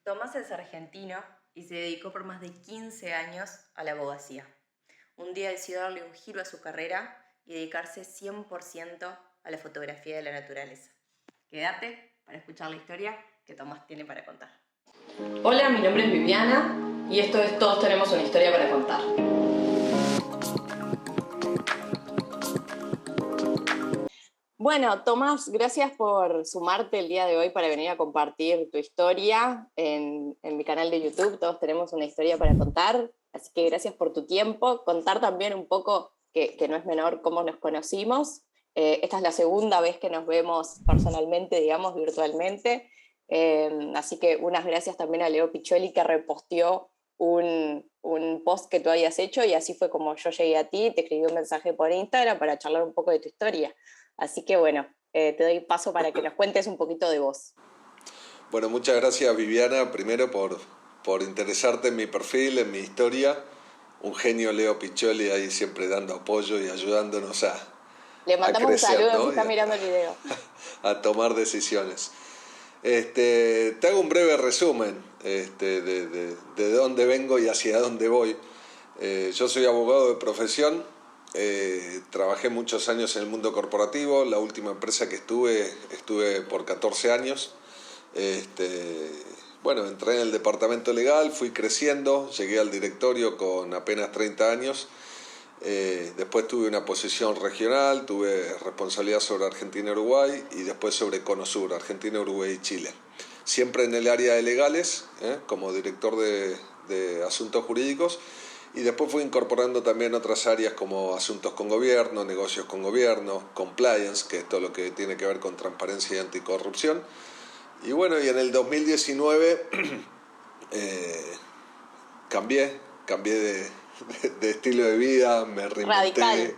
Tomás es argentino y se dedicó por más de 15 años a la abogacía. Un día decidió darle un giro a su carrera y dedicarse 100% a la fotografía de la naturaleza. Quédate para escuchar la historia que Tomás tiene para contar. Hola, mi nombre es Viviana y esto es Todos tenemos una historia para contar. Bueno, Tomás, gracias por sumarte el día de hoy para venir a compartir tu historia en mi canal de YouTube. Todos tenemos una historia para contar, así que gracias por tu tiempo. Contar también un poco, que no es menor, cómo nos conocimos. Esta es la segunda vez que nos vemos personalmente, digamos, virtualmente. Así que unas gracias también a Leo Piccioli, que reposteó un post que tú habías hecho, y así fue como yo llegué a ti, te escribí un mensaje por Instagram para charlar un poco de tu historia. Así que bueno, te doy paso para que nos cuentes un poquito de vos. Bueno, muchas gracias Viviana, primero por interesarte en mi perfil, en mi historia. Un genio Leo Piccioli ahí siempre dando apoyo y ayudándonos Le a mandamos un crecer, saludo si ¿no? está mirando el video. A tomar decisiones. Te hago un breve resumen de dónde vengo y hacia dónde voy. Yo soy abogado de profesión, trabajé muchos años en el mundo corporativo. La última empresa que estuve por 14 años. Bueno, entré en el departamento legal, fui creciendo, llegué al directorio con apenas 30 años. Después tuve una posición regional, tuve responsabilidad sobre Argentina y Uruguay, y después sobre Cono Sur, Argentina, Uruguay y Chile. Siempre en el área de legales, como director de asuntos jurídicos, y después fui incorporando también otras áreas como asuntos con gobierno, negocios con gobierno, compliance, que es todo lo que tiene que ver con transparencia y anticorrupción. Y bueno, y en el 2019 cambié de estilo de vida, me reinventé. Radical.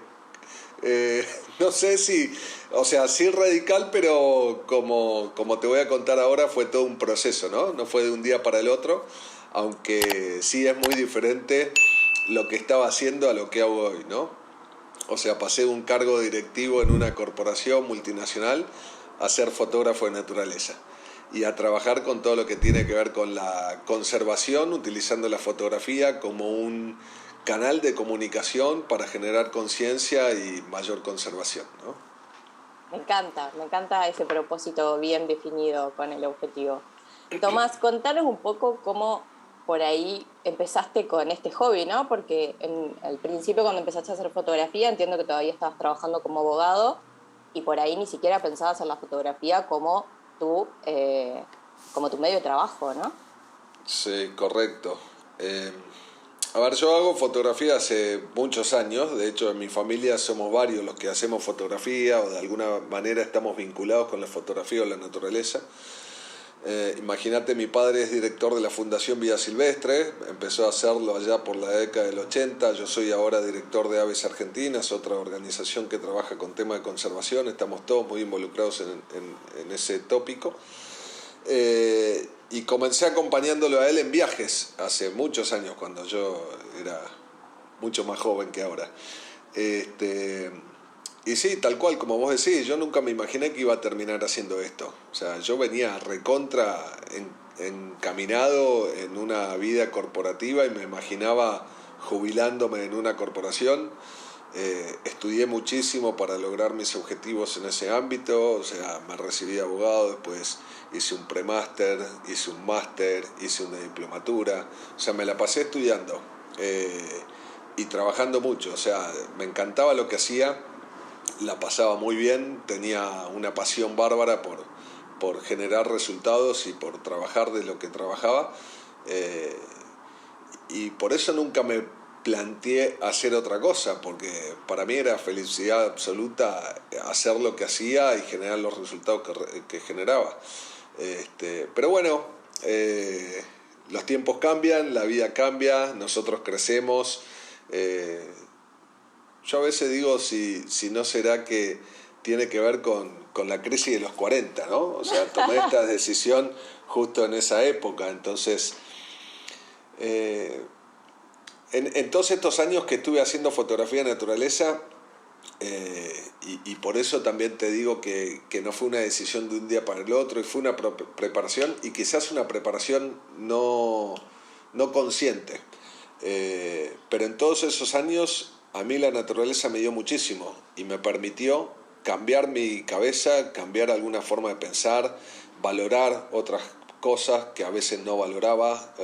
No sé si, o sea, sí radical, pero como te voy a contar ahora, fue todo un proceso, ¿no? No fue de un día para el otro, aunque sí es muy diferente lo que estaba haciendo a lo que hago hoy, ¿no? O sea, pasé de un cargo directivo en una corporación multinacional a ser fotógrafo de naturaleza y a trabajar con todo lo que tiene que ver con la conservación, utilizando la fotografía como un canal de comunicación para generar conciencia y mayor conservación, ¿no? Me encanta ese propósito bien definido con el objetivo. Tomás, contanos un poco cómo por ahí empezaste con este hobby, ¿no? Porque al principio, cuando empezaste a hacer fotografía, entiendo que todavía estabas trabajando como abogado y por ahí ni siquiera pensabas en la fotografía como tu medio de trabajo, ¿no? Sí, correcto. A ver, yo hago fotografía hace muchos años. De hecho, en mi familia somos varios los que hacemos fotografía o de alguna manera estamos vinculados con la fotografía o la naturaleza. Imagínate, mi padre es director de la Fundación Vida Silvestre, empezó a hacerlo allá por la década del 80. Yo soy ahora director de Aves Argentinas, otra organización que trabaja con temas de conservación. Estamos todos muy involucrados en ese tópico. Y comencé acompañándolo a él en viajes hace muchos años, cuando yo era mucho más joven que ahora. Y sí, tal cual, como vos decís, yo nunca me imaginé que iba a terminar haciendo esto. O sea, yo venía recontra encaminado en una vida corporativa y me imaginaba jubilándome en una corporación. Estudié muchísimo para lograr mis objetivos en ese ámbito. O sea, me recibí de abogado, después hice un premáster, hice un máster, hice una diplomatura. O sea, me la pasé estudiando y trabajando mucho. O sea, me encantaba lo que hacía, la pasaba muy bien, tenía una pasión bárbara por generar resultados y por trabajar de lo que trabajaba. Y por eso nunca me planteé hacer otra cosa, porque para mí era felicidad absoluta hacer lo que hacía y generar los resultados que generaba. Pero bueno, los tiempos cambian, la vida cambia, nosotros crecemos. Yo a veces digo si no será que tiene que ver con la crisis de los 40, ¿no? O sea, tomé esta decisión justo en esa época. Entonces, en todos estos años que estuve haciendo fotografía de naturaleza, Y por eso también te digo que no fue una decisión de un día para el otro, y fue una preparación, y quizás una preparación no consciente. Pero en todos esos años a mí la naturaleza me dio muchísimo y me permitió cambiar mi cabeza, cambiar alguna forma de pensar, valorar otras cosas que a veces no valoraba,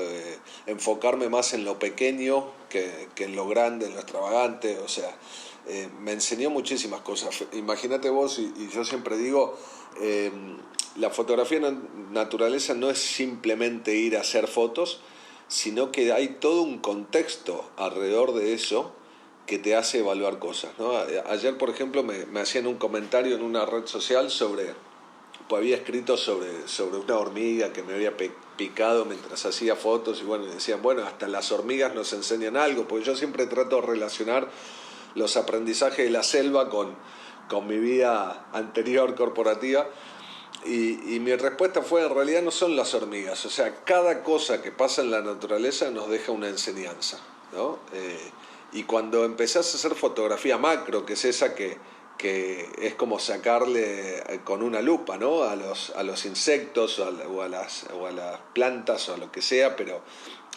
enfocarme más en lo pequeño que en lo grande, en lo extravagante. O sea, me enseñó muchísimas cosas. Imagínate vos, y yo siempre digo, la fotografía naturaleza no es simplemente ir a hacer fotos, sino que hay todo un contexto alrededor de eso que te hace evaluar cosas, ¿no? Ayer, por ejemplo, me hacían un comentario en una red social pues había escrito sobre una hormiga que me había picado mientras hacía fotos, y bueno, decían, bueno, hasta las hormigas nos enseñan algo, porque yo siempre trato de relacionar los aprendizajes de la selva con mi vida anterior corporativa. Y mi respuesta fue, en realidad no son las hormigas, o sea, cada cosa que pasa en la naturaleza nos deja una enseñanza, ¿no? Y cuando empezás a hacer fotografía macro, que es esa que es como sacarle con una lupa, ¿no? a los insectos o a las plantas o a lo que sea, pero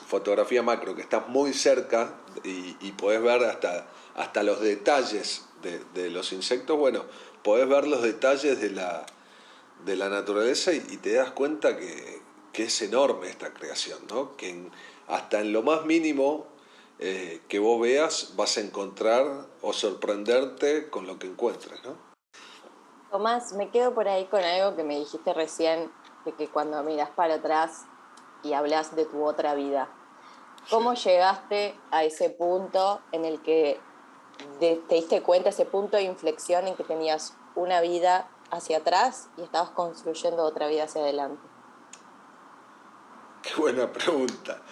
fotografía macro, que estás muy cerca y podés ver hasta los detalles de los insectos, bueno, podés ver los detalles de la naturaleza y te das cuenta que es enorme esta creación, ¿no? Hasta en lo más mínimo que vos veas vas a encontrar o sorprenderte con lo que encuentres, ¿no? Tomás, me quedo por ahí con algo que me dijiste recién, de que cuando miras para atrás y hablas de tu otra vida, ¿cómo Sí. llegaste a ese punto en el que te diste cuenta, ese punto de inflexión en que tenías una vida hacia atrás y estabas construyendo otra vida hacia adelante? Qué buena pregunta.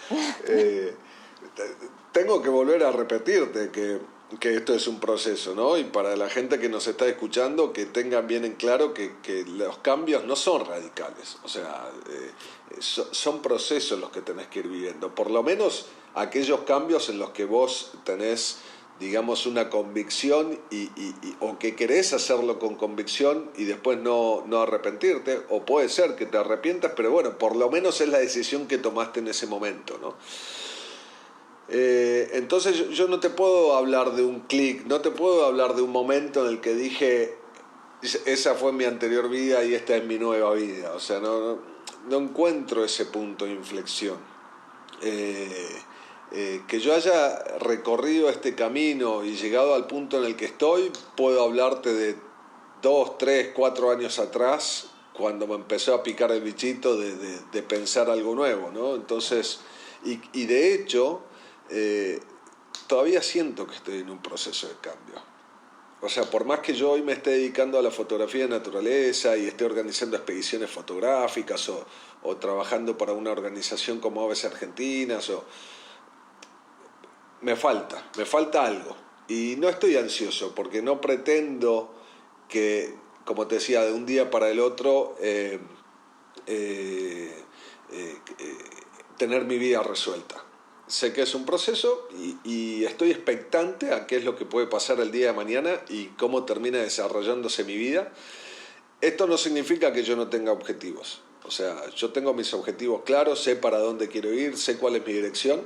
Eh, Tengo que volver a repetirte que esto es un proceso, ¿no? Y para la gente que nos está escuchando, que tengan bien en claro que los cambios no son radicales. O sea, son procesos los que tenés que ir viviendo. Por lo menos aquellos cambios en los que vos tenés, digamos, una convicción o que querés hacerlo con convicción y después no arrepentirte, o puede ser que te arrepientas, pero bueno, por lo menos es la decisión que tomaste en ese momento, ¿no? Entonces yo no te puedo hablar de un clic, no te puedo hablar de un momento en el que dije, esa fue mi anterior vida y esta es mi nueva vida. O sea, no encuentro ese punto de inflexión. Que yo haya recorrido este camino y llegado al punto en el que estoy, puedo hablarte de 2, 3, 4 años atrás, cuando me empezó a picar el bichito de pensar algo nuevo, ¿no? Entonces, y de hecho, todavía siento que estoy en un proceso de cambio. O sea, por más que yo hoy me esté dedicando a la fotografía de naturaleza y esté organizando expediciones fotográficas o trabajando para una organización como Aves Argentinas, me falta algo. Y no estoy ansioso porque no pretendo que, como te decía, de un día para el otro eh, tener mi vida resuelta. Sé que es un proceso y estoy expectante a qué es lo que puede pasar el día de mañana y cómo termina desarrollándose mi vida. Esto no significa que yo no tenga objetivos. O sea, yo tengo mis objetivos claros, sé para dónde quiero ir, sé cuál es mi dirección.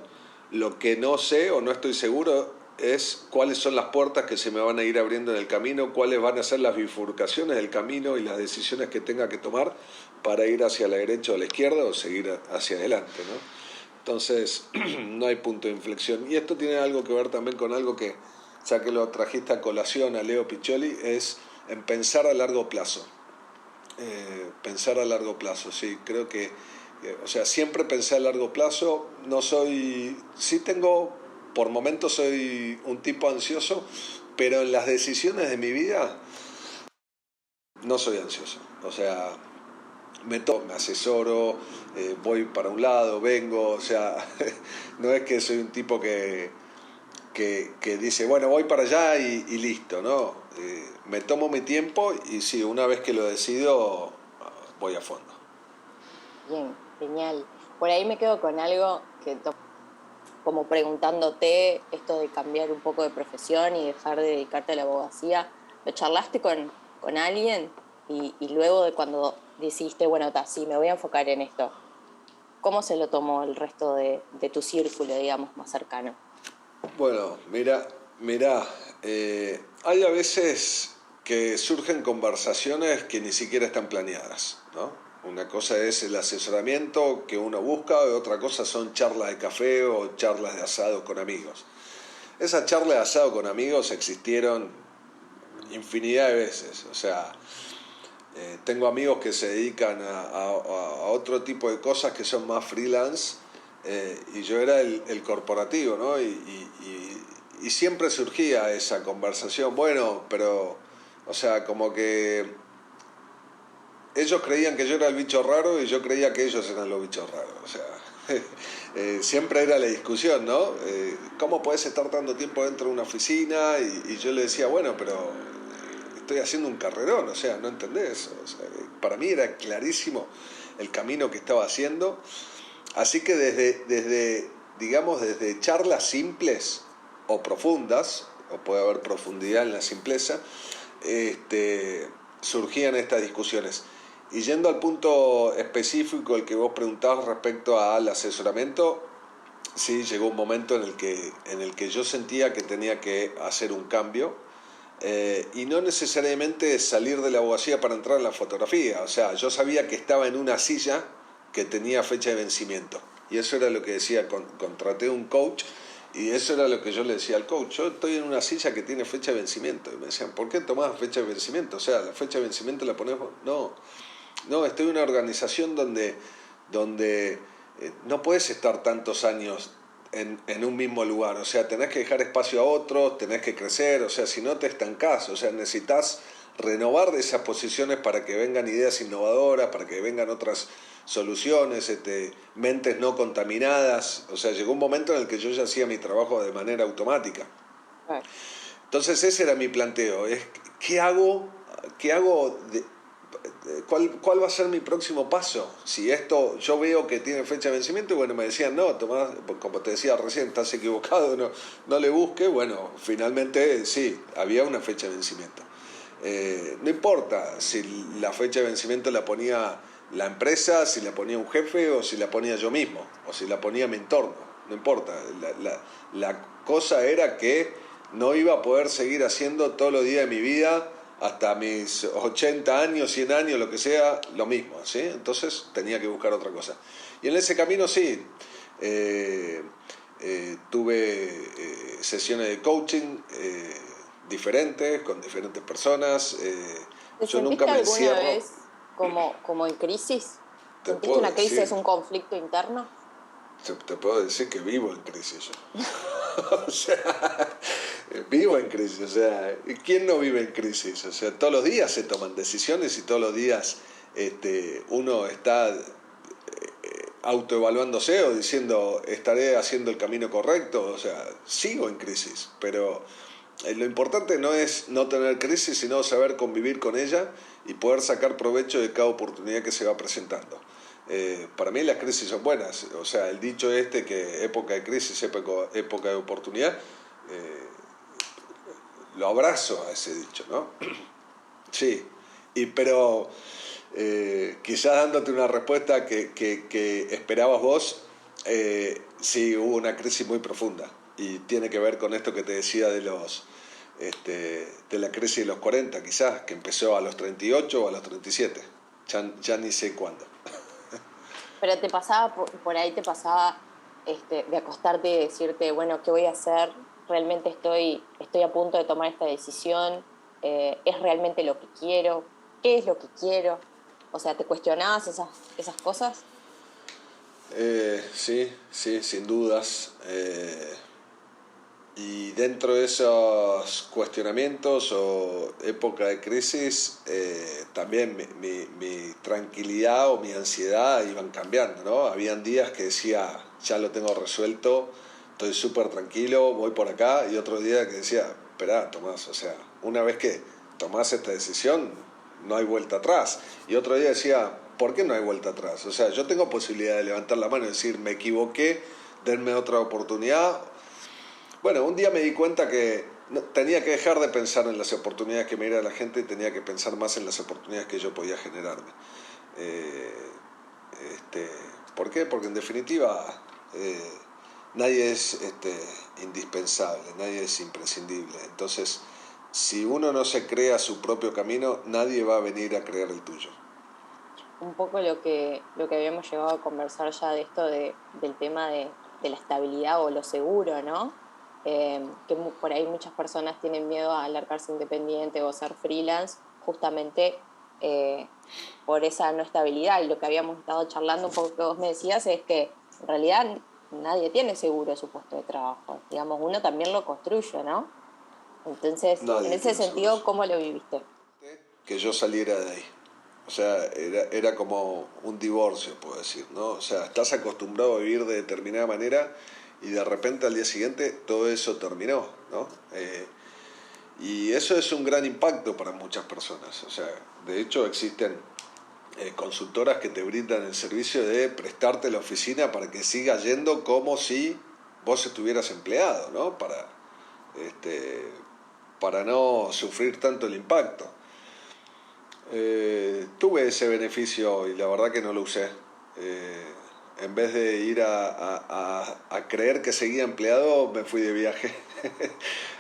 Lo que no sé o no estoy seguro es cuáles son las puertas que se me van a ir abriendo en el camino, cuáles van a ser las bifurcaciones del camino y las decisiones que tenga que tomar para ir hacia la derecha o a la izquierda o seguir hacia adelante, ¿no? Entonces, no hay punto de inflexión. Y esto tiene algo que ver también con algo que, ya que lo trajiste a colación a Leo Piccioli, es en pensar a largo plazo. Pensar a largo plazo, sí, creo o sea, siempre pensé a largo plazo, no soy, sí tengo, por momentos soy un tipo ansioso, pero en las decisiones de mi vida no soy ansioso, o sea, me asesoro, voy para un lado, vengo, o sea, no es que soy un tipo que dice, bueno, voy para allá y listo, ¿no? Me tomo mi tiempo y sí, una vez que lo decido, voy a fondo. Bien, genial. Por ahí me quedo con algo que como preguntándote esto de cambiar un poco de profesión y dejar de dedicarte a la abogacía? ¿Lo charlaste con alguien? Y luego de cuando decidiste, bueno, sí, me voy a enfocar en esto, ¿cómo se lo tomó el resto de tu círculo, digamos, más cercano? Bueno, mira, hay a veces que surgen conversaciones que ni siquiera están planeadas, ¿no? Una cosa es el asesoramiento que uno busca, y otra cosa son charlas de café o charlas de asado con amigos. Esas charlas de asado con amigos existieron infinidad de veces, o sea, tengo amigos que se dedican a otro tipo de cosas que son más freelance, y yo era el corporativo, ¿no? Y siempre surgía esa conversación, bueno, pero, o sea, como que ellos creían que yo era el bicho raro y yo creía que ellos eran los bichos raros, o sea, siempre era la discusión, ¿no? ¿Cómo puedes estar tanto tiempo dentro de una oficina? Y yo le decía, bueno, pero estoy haciendo un carrerón, o sea, no entendés. O sea, para mí era clarísimo el camino que estaba haciendo. Así que digamos, desde charlas simples o profundas, o puede haber profundidad en la simpleza, surgían estas discusiones. Y yendo al punto específico el que vos preguntabas respecto al asesoramiento, sí, llegó un momento en el que yo sentía que tenía que hacer un cambio, y no necesariamente salir de la abogacía para entrar en la fotografía. O sea, yo sabía que estaba en una silla que tenía fecha de vencimiento. Y eso era lo que decía, contraté un coach, y eso era lo que yo le decía al coach. Yo estoy en una silla que tiene fecha de vencimiento. Y me decían, ¿por qué tomás fecha de vencimiento? O sea, la fecha de vencimiento la ponés vos. No, estoy en una organización donde no puedes estar tantos años en un mismo lugar. O sea, tenés que dejar espacio a otros, tenés que crecer, o sea, si no te estancás, o sea, necesitas renovar de esas posiciones para que vengan ideas innovadoras, para que vengan otras soluciones, mentes no contaminadas. O sea, llegó un momento en el que yo ya hacía mi trabajo de manera automática. Claro. Entonces ese era mi planteo, es ¿qué hago? ¿Qué hago? ¿Cuál va a ser mi próximo paso? Si esto yo veo que tiene fecha de vencimiento, bueno, me decían, no, Tomás, como te decía recién, estás equivocado, no le busques. Bueno, finalmente sí, había una fecha de vencimiento. No importa si la fecha de vencimiento la ponía la empresa, si la ponía un jefe, o si la ponía yo mismo, o si la ponía mi entorno, no importa. La cosa era que no iba a poder seguir haciendo todos los días de mi vida hasta mis 80 años, 100 años, lo que sea, lo mismo, ¿sí? Entonces tenía que buscar otra cosa. Y en ese camino sí, tuve sesiones de coaching diferentes, con diferentes personas. ¿Te Yo nunca sentiste me alguna encierro. vez como en crisis? Te ¿Sentiste puedo una decir, crisis, un conflicto interno? te puedo decir que vivo en crisis yo. O sea, vivo en crisis. O sea, ¿quién no vive en crisis? O sea, todos los días se toman decisiones y todos los días uno está autoevaluándose o diciendo, ¿estaré haciendo el camino correcto? O sea, sigo en crisis, pero lo importante no es no tener crisis, sino saber convivir con ella y poder sacar provecho de cada oportunidad que se va presentando. Para mí las crisis son buenas, o sea, el dicho que época de crisis, época de oportunidad, lo abrazo a ese dicho, ¿no? Sí, pero quizás dándote una respuesta que esperabas vos, sí hubo una crisis muy profunda y tiene que ver con esto que te decía de la crisis de los 40, quizás, que empezó a los 38 o a los 37, ya ni sé cuándo. Pero te pasaba, por ahí te pasaba de acostarte y decirte, bueno, ¿qué voy a hacer? ¿Realmente estoy a punto de tomar esta decisión? ¿Es realmente lo que quiero? ¿Qué es lo que quiero? O sea, ¿te cuestionabas esas cosas? Sí, sin dudas. Y dentro de esos cuestionamientos o época de crisis, también mi tranquilidad o mi ansiedad iban cambiando, ¿no? Habían días que decía, ya lo tengo resuelto, estoy súper tranquilo, voy por acá, y otros días que decía, esperá, Tomás, o sea, una vez que tomás esta decisión, no hay vuelta atrás. Y otro día decía, ¿por qué no hay vuelta atrás? O sea, yo tengo posibilidad de levantar la mano y decir, me equivoqué denme otra oportunidad. Bueno, un día me di cuenta que tenía que dejar de pensar en las oportunidades que me diera la gente y tenía que pensar más en las oportunidades que yo podía generarme. Eh, este, ¿Por qué? Porque en definitiva nadie es indispensable, nadie es imprescindible. Entonces, si uno no se crea su propio camino, nadie va a venir a crear el tuyo. Un poco lo que habíamos llegado a conversar ya de esto del tema de la estabilidad o lo seguro, ¿no? Que por ahí muchas personas tienen miedo a alargarse independiente o ser freelance, justamente eh, por esa no estabilidad. Y lo que habíamos estado charlando, un poco que vos me decías, es que en realidad nadie tiene seguro su puesto de trabajo. Digamos, uno también lo construye, ¿no? Entonces, en Nadie ese tiene seguro sentido, ¿cómo lo viviste? que yo saliera de ahí. O sea, era como un divorcio, puedo decir, ¿no? O sea, estás acostumbrado a vivir de determinada manera y de repente al día siguiente todo eso terminó, ¿no? Y eso es un gran impacto para muchas personas. O sea, de hecho existen consultoras que te brindan el servicio de prestarte la oficina para que siga yendo como si vos estuvieras empleado, ¿no? Para no sufrir tanto el impacto. Tuve ese beneficio y la verdad que no lo usé. Eh, en vez de ir a creer que seguía empleado, me fui de viaje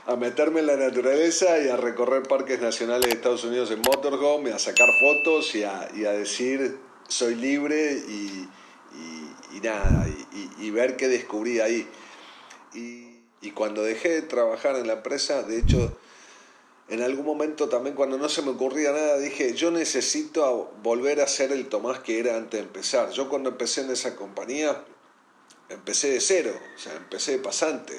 a meterme en la naturaleza y a recorrer parques nacionales de Estados Unidos en motorhome, a sacar fotos y a decir soy libre y nada, y ver qué descubrí ahí. Y cuando dejé de trabajar en la empresa, de hecho, en algún momento también cuando no se me ocurría nada dije, yo necesito volver a ser el Tomás que era antes de empezar. Yo cuando empecé en esa compañía, empecé de cero, o sea, empecé de pasante.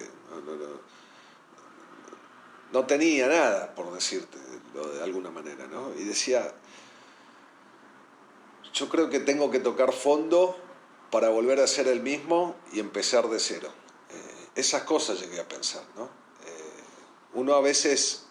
No tenía nada, por decirte de alguna manera, ¿no? Y decía, yo creo que tengo que tocar fondo para volver a ser el mismo y empezar de cero. Esas cosas llegué a pensar, ¿no? Uno a veces,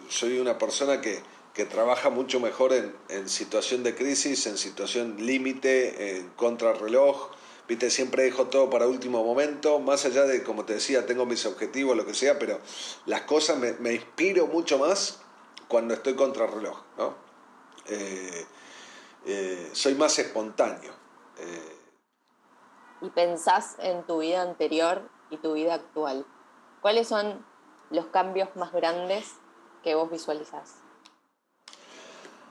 soy una persona que trabaja mucho mejor en situación de crisis, en situación límite, en contrarreloj. Viste, siempre dejo todo para último momento, más allá de, como te decía, tengo mis objetivos, lo que sea, pero las cosas me inspiro mucho más cuando estoy contrarreloj, ¿no? Eh, Soy más espontáneo. Eh, Y pensás en tu vida anterior y tu vida actual, ¿cuáles son los cambios más grandes que vos visualizás?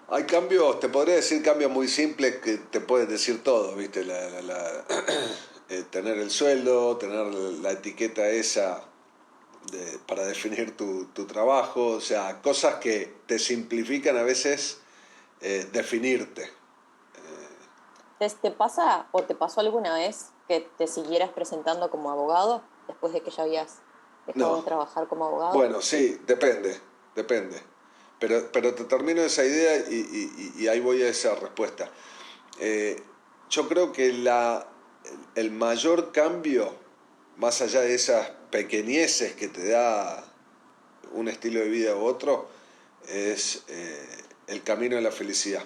Hay cambios, te podría decir cambios muy simples que te pueden decir todo, ¿viste? Tener el sueldo, tener la etiqueta esa para definir tu trabajo, o sea, cosas que te simplifican a veces definirte. ¿Te pasa o te pasó alguna vez que te siguieras presentando como abogado después de que ya habías dejado de No, trabajar como abogado? bueno, sí, depende. Pero te termino esa idea y ahí voy a esa respuesta. Eh, yo creo que el mayor cambio, más allá de esas pequeñeces que te da un estilo de vida u otro, es el camino de la felicidad.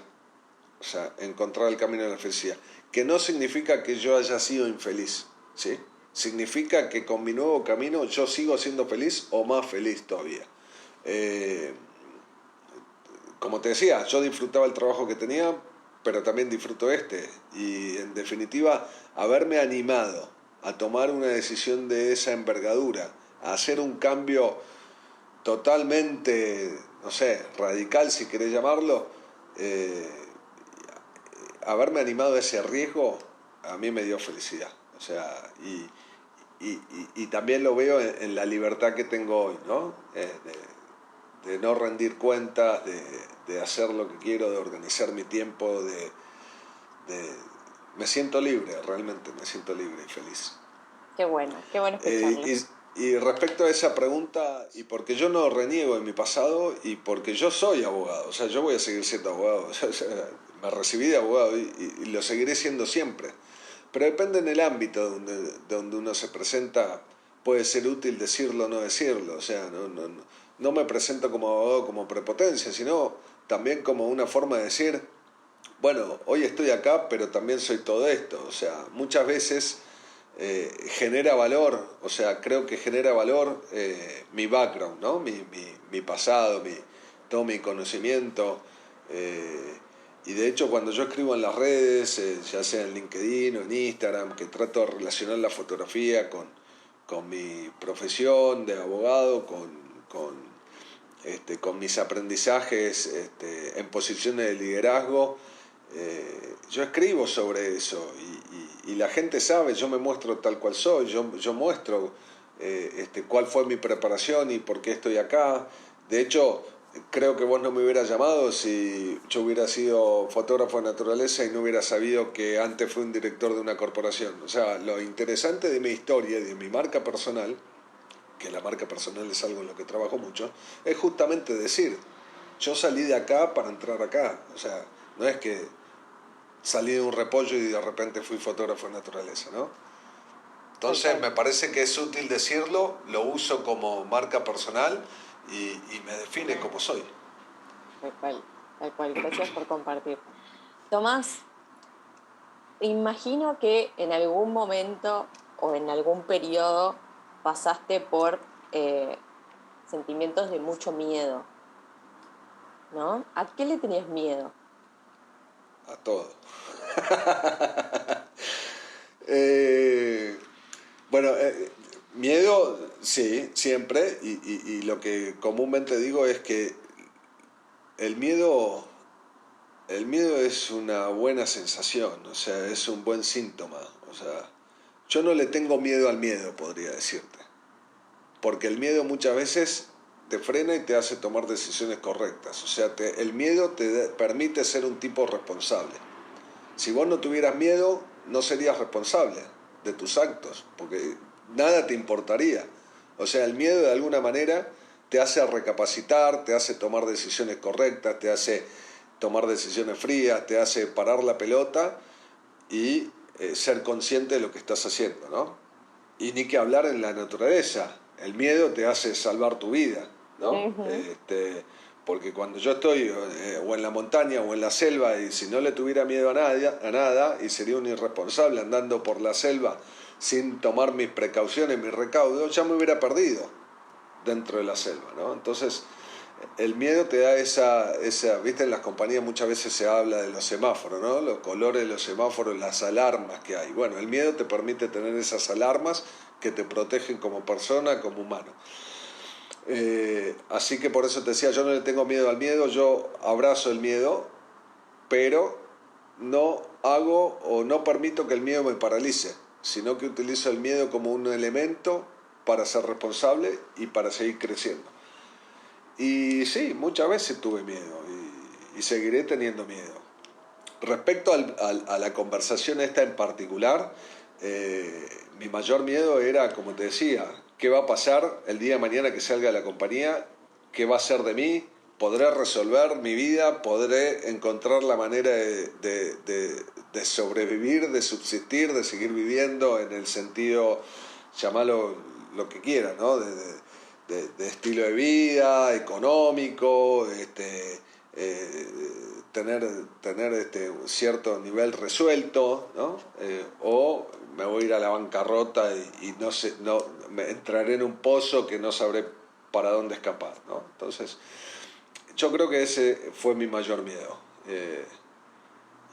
O sea, encontrar el camino de la felicidad. Que no significa que yo haya sido infeliz, ¿sí? Significa que con mi nuevo camino yo sigo siendo feliz o más feliz todavía. Eh, Como te decía, yo disfrutaba el trabajo que tenía, pero también disfruto este. Y en definitiva, haberme animado a tomar una decisión de esa envergadura, a hacer un cambio totalmente, no sé, radical si querés llamarlo, eh, haberme animado a ese riesgo, a mí me dio felicidad. O sea, y también lo veo en la libertad que tengo hoy, ¿no? De no rendir cuentas, de hacer lo que quiero, de organizar mi tiempo, de me siento libre, realmente me siento libre y feliz. Qué bueno escucharlo. Y respecto a esa pregunta, y porque yo no reniego de mi pasado y porque yo soy abogado, o sea, yo voy a seguir siendo abogado, o sea, me recibí de abogado y lo seguiré siendo siempre. Pero depende en el ámbito donde uno se presenta, puede ser útil decirlo o no decirlo, o sea, no me presento como abogado como prepotencia, sino también como una forma de decir, bueno, hoy estoy acá, pero también soy todo esto, o sea, muchas veces genera valor, o sea, creo que genera valor mi background, ¿no? Mi pasado, todo mi conocimiento. Y de hecho cuando yo escribo en las redes, ya sea en LinkedIn o en Instagram, que trato de relacionar la fotografía con mi profesión de abogado, con mis aprendizajes en posiciones de liderazgo, yo escribo sobre eso y la gente sabe, yo me muestro tal cual soy, yo muestro cuál fue mi preparación y por qué estoy acá. De hecho, creo que vos no me hubieras llamado si yo hubiera sido fotógrafo de naturaleza y no hubiera sabido que antes fui un director de una corporación. O sea, lo interesante de mi historia y de mi marca personal, que la marca personal es algo en lo que trabajo mucho, es justamente decir, yo salí de acá para entrar acá. O sea, no es que salí de un repollo y de repente fui fotógrafo de naturaleza, ¿no? Entonces me parece que es útil decirlo, lo uso como marca personal y me define como soy. Tal cual, tal cual. Gracias por compartir. Tomás, imagino que en algún momento o en algún periodo pasaste por sentimientos de mucho miedo, ¿no? ¿A qué le tenías miedo? A todo. eh, bueno, miedo, sí, siempre. Y lo que comúnmente digo es que el miedo, el miedo es una buena sensación, o sea, es un buen síntoma. O sea, yo no le tengo miedo al miedo, podría decirte. Porque el miedo muchas veces te frena y te hace tomar decisiones correctas. O sea, el miedo te permite ser un tipo responsable. Si vos no tuvieras miedo, no serías responsable de tus actos, porque nada te importaría. O sea, el miedo de alguna manera te hace recapacitar, te hace tomar decisiones correctas, te hace tomar decisiones frías, te hace parar la pelota y ser consciente de lo que estás haciendo, ¿no? Y ni que hablar en la naturaleza. El miedo te hace salvar tu vida, ¿no? Ujú. Porque cuando yo estoy o en la montaña o en la selva y si no le tuviera miedo a nada y sería un irresponsable andando por la selva sin tomar mis precauciones, mis recaudos, ya me hubiera perdido dentro de la selva, ¿no? Entonces, el miedo te da viste, en las compañías muchas veces se habla de los semáforos, ¿no? Los colores de los semáforos, las alarmas que hay. Bueno, el miedo te permite tener esas alarmas que te protegen como persona, como humano. Así que por eso te decía, yo no le tengo miedo al miedo, yo abrazo el miedo, pero no hago o no permito que el miedo me paralice, sino que utilizo el miedo como un elemento para ser responsable y para seguir creciendo. Y sí, muchas veces tuve miedo y seguiré teniendo miedo. Respecto a la conversación esta en particular, mi mayor miedo era, como te decía, ¿qué va a pasar el día de mañana que salga de la compañía? ¿Qué va a ser de mí? ¿Podré resolver mi vida? ¿Podré encontrar la manera de sobrevivir, de subsistir, de seguir viviendo en el sentido, llamarlo lo que quieras, ¿no? De estilo de vida, económico, tener cierto nivel resuelto, ¿no? O me voy a ir a la bancarrota y no sé, no, me entraré en un pozo que no sabré para dónde escapar, ¿no? Entonces, yo creo que ese fue mi mayor miedo.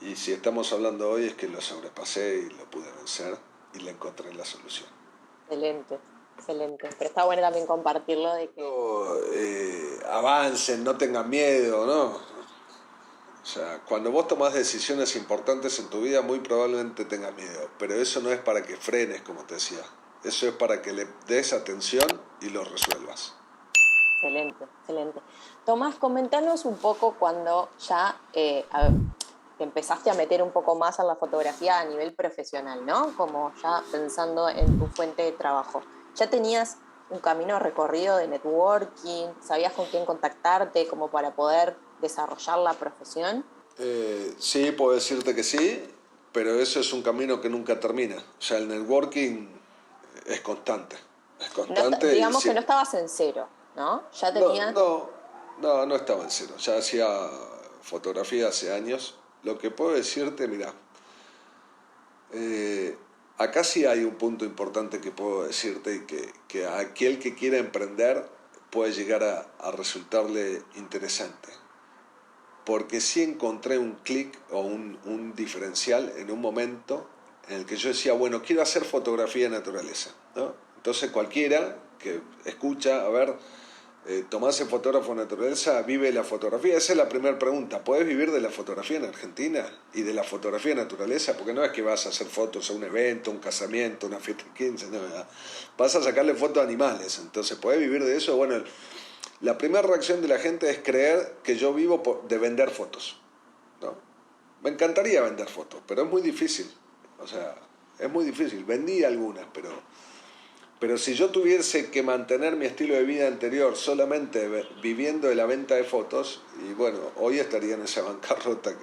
Y si estamos hablando hoy es que lo sobrepasé y lo pude vencer y le encontré la solución. Excelente, excelente. Pero está bueno también compartirlo de que Avancen, no tengan miedo, ¿no? O sea, cuando vos tomás decisiones importantes en tu vida, muy probablemente tengas miedo, pero eso no es para que frenes, como te decía. Eso es para que le des atención y lo resuelvas. excelente, excelente. Tomás, comentanos un poco cuando ya te empezaste a meter un poco más en la fotografía a nivel profesional, ¿no? Como ya pensando en tu fuente de trabajo. ¿Ya tenías un camino recorrido de networking? ¿Sabías con quién contactarte como para poder desarrollar la profesión? Sí, puedo decirte que sí, pero eso es un camino que nunca termina. O sea, el networking es constante. Es No, constante y digamos que sí. no estabas en cero, ¿no? Ya No, tenías... no, no, no estaba en cero. Ya hacía fotografía hace años. Lo que puedo decirte, mira, eh, acá sí hay un punto importante que puedo decirte y que a aquel que quiera emprender puede llegar a resultarle interesante. Porque sí encontré un clic o un diferencial en un momento en el que yo decía, bueno, quiero hacer fotografía de naturaleza, ¿no? Entonces cualquiera que escucha, a ver, Tomás es fotógrafo de naturaleza, vive la fotografía. Esa es la primera pregunta. ¿Puedes vivir de la fotografía en Argentina y de la fotografía de naturaleza? Porque no es que vas a hacer fotos a un evento, un casamiento, una fiesta de 15, no, vas a sacarle fotos a animales. Entonces, ¿puedes vivir de eso? Bueno, la primera reacción de la gente es creer que yo vivo de vender fotos, ¿no? Me encantaría vender fotos, pero es muy difícil. O sea, es muy difícil. Vendí algunas, pero si yo tuviese que mantener mi estilo de vida anterior solamente viviendo de la venta de fotos, y bueno, hoy estaría en esa bancarrota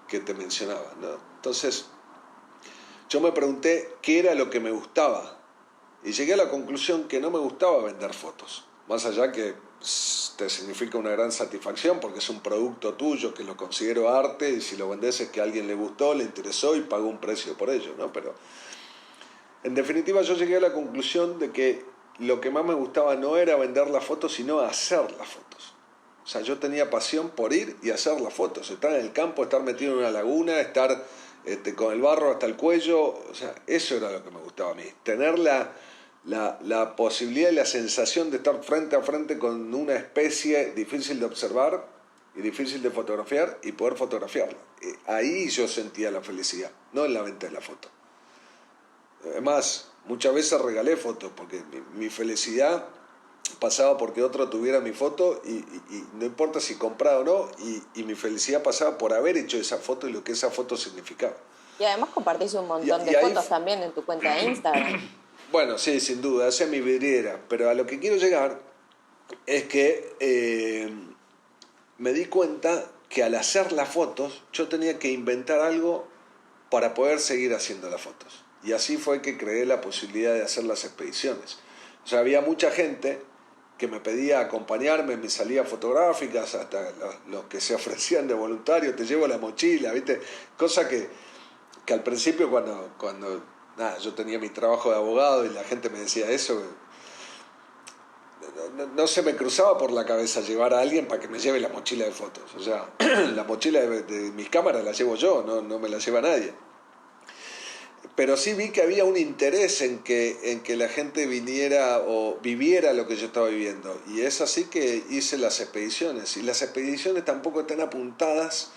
que te mencionaba, ¿no? Entonces, yo me pregunté qué era lo que me gustaba y llegué a la conclusión que no me gustaba vender fotos, más allá que te significa una gran satisfacción porque es un producto tuyo que lo considero arte y si lo vendes es que a alguien le gustó, le interesó y pagó un precio por ello, ¿no? Pero en definitiva yo llegué a la conclusión de que lo que más me gustaba no era vender las fotos, sino hacer las fotos. O sea, yo tenía pasión por ir y hacer las fotos, estar en el campo, estar metido en una laguna, estar con el barro hasta el cuello, o sea, eso era lo que me gustaba a mí, tener la posibilidad y la sensación de estar frente a frente con una especie difícil de observar y difícil de fotografiar y poder fotografiarla. Ahí yo sentía la felicidad, no en la venta de la foto. Además, muchas veces regalé fotos porque mi felicidad pasaba porque otro tuviera mi foto y no importa si compraba o no, y mi felicidad pasaba por haber hecho esa foto y lo que esa foto significaba. Y además compartís un montón de fotos también en tu cuenta de Instagram. Bueno, sí, sin duda, esa es mi vidriera, pero a lo que quiero llegar es que me di cuenta que al hacer las fotos yo tenía que inventar algo para poder seguir haciendo las fotos. Y así fue que creé la posibilidad de hacer las expediciones. O sea, había mucha gente que me pedía acompañarme en mis salidas fotográficas, hasta los que se ofrecían de voluntario, te llevo la mochila, ¿viste? Cosa que al principio cuando nada, yo tenía mi trabajo de abogado y la gente me decía eso, no se me cruzaba por la cabeza llevar a alguien para que me lleve la mochila de fotos. O sea, la mochila de mis cámaras la llevo yo, no me la lleva nadie. Pero sí vi que había un interés en que la gente viniera o viviera lo que yo estaba viviendo. Y es así que hice las expediciones. Y las expediciones tampoco están apuntadas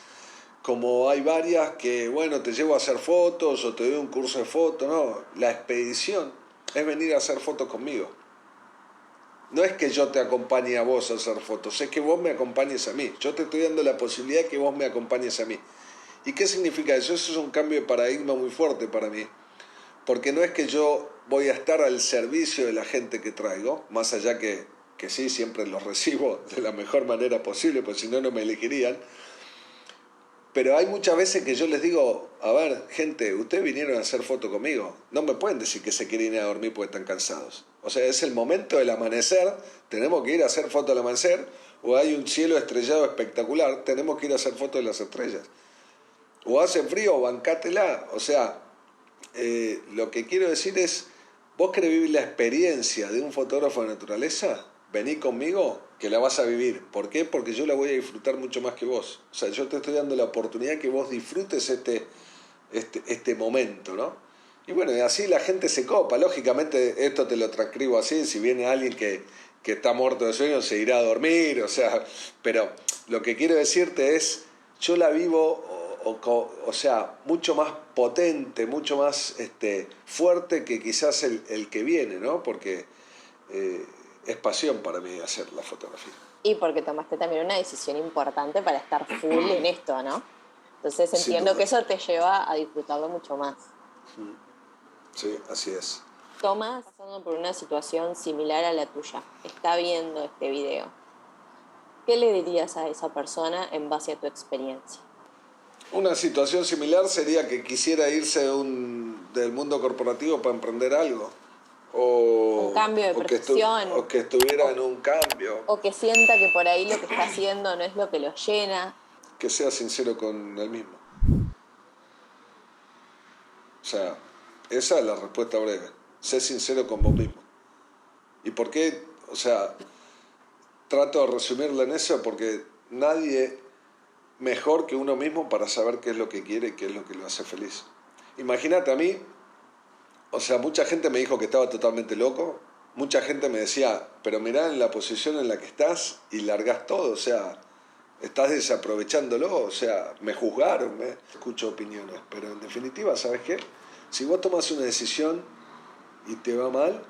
como hay varias que, bueno, te llevo a hacer fotos o te doy un curso de fotos. No, la expedición es venir a hacer fotos conmigo. No es que yo te acompañe a vos a hacer fotos, es que vos me acompañes a mí. Yo te estoy dando la posibilidad de que vos me acompañes a mí. ¿Y qué significa eso? Eso es un cambio de paradigma muy fuerte para mí. Porque no es que yo voy a estar al servicio de la gente que traigo, más allá que sí, siempre los recibo de la mejor manera posible, porque si no, no me elegirían. Pero hay muchas veces que yo les digo, a ver, gente, ustedes vinieron a hacer foto conmigo. No me pueden decir que se quieren ir a dormir porque están cansados. O sea, es el momento del amanecer, tenemos que ir a hacer foto al amanecer, o hay un cielo estrellado espectacular, tenemos que ir a hacer foto de las estrellas. O hace frío, bancátela. O sea, lo que quiero decir es, vos querés vivir la experiencia de un fotógrafo de naturaleza, vení conmigo que la vas a vivir. ¿Por qué? Porque yo la voy a disfrutar mucho más que vos. O sea, yo te estoy dando la oportunidad que vos disfrutes este momento, ¿no? Y bueno, y así la gente se copa. Lógicamente esto te lo transcribo así, si viene alguien que está muerto de sueño se irá a dormir, o sea, pero lo que quiero decirte es, yo la vivo, o sea, mucho más potente, mucho más fuerte que quizás el que viene, ¿no? Porque es pasión para mí hacer la fotografía. Y porque tomaste también una decisión importante para estar full en esto, ¿no? Entonces entiendo que eso te lleva a disfrutarlo mucho más. Sí, así es. Tomás, pasando por una situación similar a la tuya, está viendo este video. ¿Qué le dirías a esa persona en base a tu experiencia? Una situación similar sería que quisiera irse del mundo corporativo para emprender algo. O, un cambio de profesión. O que estuviera en un cambio. O que sienta que por ahí lo que está haciendo no es lo que lo llena. Que sea sincero con él mismo. O sea, Esa es la respuesta breve. Sé sincero con vos mismo. ¿Y por qué? O sea, trato de resumirlo en eso porque nadie mejor que uno mismo para saber qué es lo que quiere y qué es lo que lo hace feliz. Imagínate a mí, o sea, mucha gente me dijo que estaba totalmente loco, mucha gente me decía, pero mirá en la posición en la que estás y largás todo, o sea, estás desaprovechándolo, o sea, me juzgaron, escucho opiniones, pero en definitiva, ¿sabes qué? Si vos tomás una decisión y te va mal,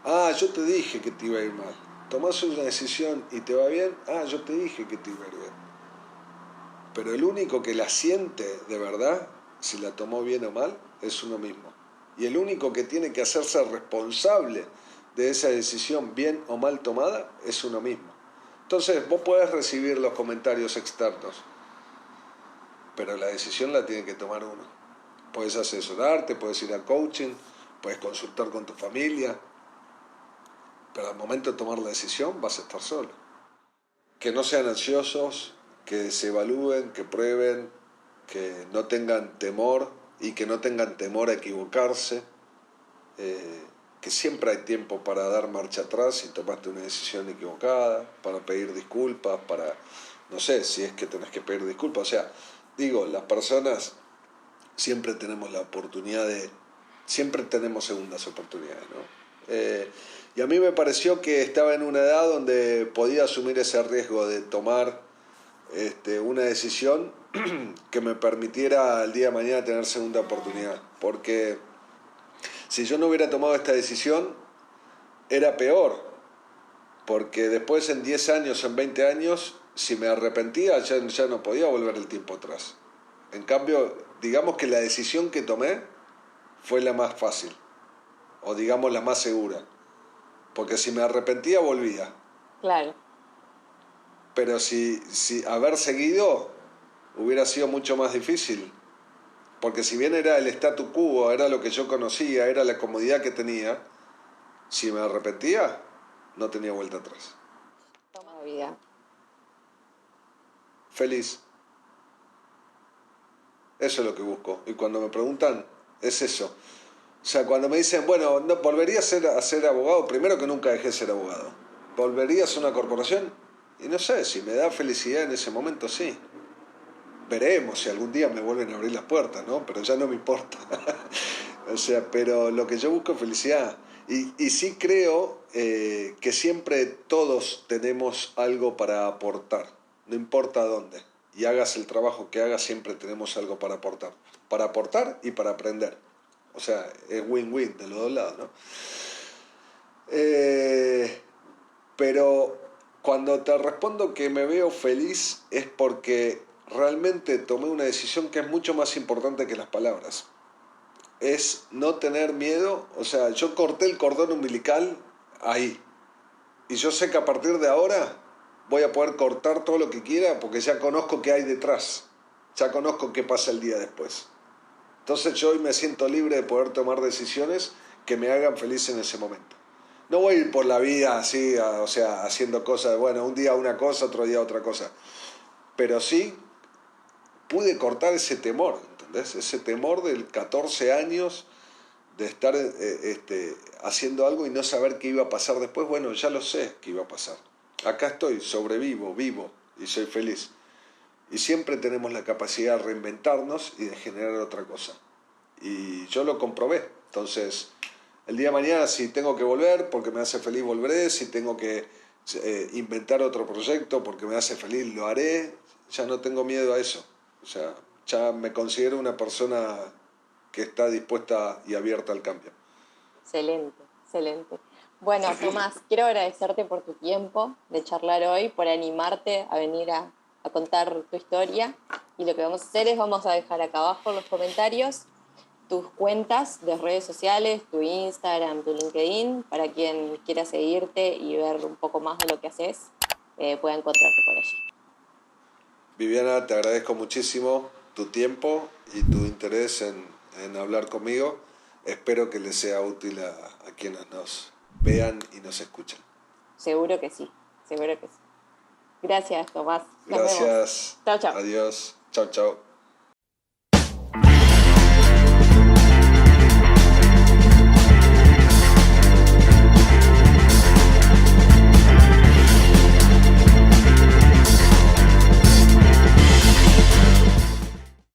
ah, yo te dije que te iba a ir mal. Tomás una decisión y te va bien, ah, yo te dije que te iba a ir bien. Pero el único que la siente de verdad, si la tomó bien o mal, es uno mismo. Y el único que tiene que hacerse responsable de esa decisión bien o mal tomada es uno mismo. Entonces vos podés recibir los comentarios externos, pero la decisión la tiene que tomar uno. Puedes asesorarte, puedes ir a coaching, puedes consultar con tu familia, pero al momento de tomar la decisión vas a estar solo. Que no sean ansiosos, que se evalúen, que prueben, que no tengan temor y que no tengan temor a equivocarse, que siempre hay tiempo para dar marcha atrás si tomaste una decisión equivocada, para pedir disculpas, para, no sé, si es que tenés que pedir disculpas. O sea, digo, las personas siempre tenemos la oportunidad de, siempre tenemos segundas oportunidades, ¿no? Y a mí me pareció que estaba en una edad donde podía asumir ese riesgo de tomar una decisión que me permitiera el día de mañana tener segunda oportunidad. Porque si yo no hubiera tomado esta decisión, era peor. Porque después en 10 años, en 20 años, si me arrepentía, ya no podía volver el tiempo atrás. En cambio, digamos que la decisión que tomé fue la más fácil. O digamos la más segura. Porque si me arrepentía, volvía. Claro. Pero si haber seguido hubiera sido mucho más difícil. Porque si bien era el statu quo, era lo que yo conocía, era la comodidad que tenía, si me arrepentía, no tenía vuelta atrás. Toma vida. Feliz. Eso es lo que busco. Y cuando me preguntan, es eso. O sea, cuando me dicen, bueno, no, ¿volvería a ser abogado? Primero que nunca dejé de ser abogado. ¿Volverías a una corporación? Y no sé, si me da felicidad en ese momento, sí. Veremos si algún día me vuelven a abrir las puertas, ¿no? Pero ya no me importa. O sea, pero lo que yo busco es felicidad. Y sí creo que siempre todos tenemos algo para aportar, no importa dónde. Y hagas el trabajo que hagas, siempre tenemos algo para aportar. Para aportar y para aprender. O sea, es win-win de los dos lados, ¿no? Pero cuando te respondo que me veo feliz es porque realmente tomé una decisión que es mucho más importante que las palabras. Es no tener miedo, o sea, yo corté el cordón umbilical ahí. Y yo sé que a partir de ahora voy a poder cortar todo lo que quiera porque ya conozco qué hay detrás. Ya conozco qué pasa el día después. Entonces yo hoy me siento libre de poder tomar decisiones que me hagan feliz en ese momento. No voy a ir por la vida así, o sea, haciendo cosas, bueno, un día una cosa, otro día otra cosa. Pero sí pude cortar ese temor, ¿entendés? Ese temor del 14 años de estar haciendo algo y no saber qué iba a pasar después. Bueno, ya lo sé qué iba a pasar. Acá estoy, sobrevivo, vivo y soy feliz. Y siempre tenemos la capacidad de reinventarnos y de generar otra cosa. Y yo lo comprobé. Entonces, el día de mañana, si tengo que volver porque me hace feliz, volveré. Si tengo que inventar otro proyecto porque me hace feliz, lo haré. Ya no tengo miedo a eso. O sea, ya me considero una persona que está dispuesta y abierta al cambio. Excelente, excelente. Bueno, Tomás, quiero agradecerte por tu tiempo de charlar hoy, por animarte a venir a contar tu historia. Y lo que vamos a hacer es, vamos a dejar acá abajo en los comentarios tus cuentas de redes sociales, tu Instagram, tu LinkedIn, para quien quiera seguirte y ver un poco más de lo que haces, pueda encontrarte por allí. Viviana, te agradezco muchísimo tu tiempo y tu interés en hablar conmigo. Espero que les sea útil a quienes nos vean y nos escuchan. Seguro que sí, seguro que sí. Gracias, Tomás. Nos vemos. Gracias. Chao, chao. Adiós. Chao, chao.